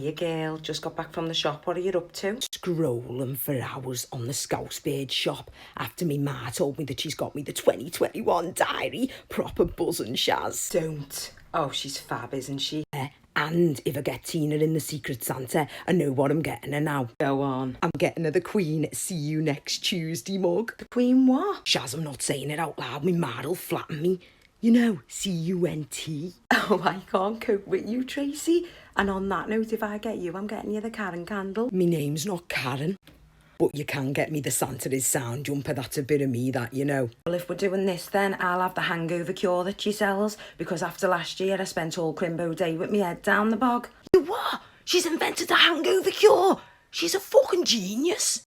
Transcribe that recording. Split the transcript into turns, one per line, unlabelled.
Hiya girl, just got back from the shop. What are you up to?
Scrolling for hours on the Scouse Bird shop after me ma told me that she's got me the 2021 diary. Proper buzzing Shaz.
Don't. Oh, she's fab, isn't she?
And if I get Tina in the Secret Santa, I know what I'm getting her now.
Go on.
I'm getting her the Queen See You Next Tuesday mug.
The Queen what?
Shaz, I'm not saying it out loud. Me ma'll flatten me. You know, C-U-N-T.
Oh, I can't cope with you, Tracey. And on that note, if I get you, I'm getting you the Karen candle.
Me name's not Karen. But you can get me the Santa is sound jumper. That's a bit of me, that, you know.
Well, if we're doing this, then I'll have the hangover cure that she sells. Because after last year, I spent all Crimbo Day with me head down the bog.
You what? She's invented a hangover cure. She's a fucking genius.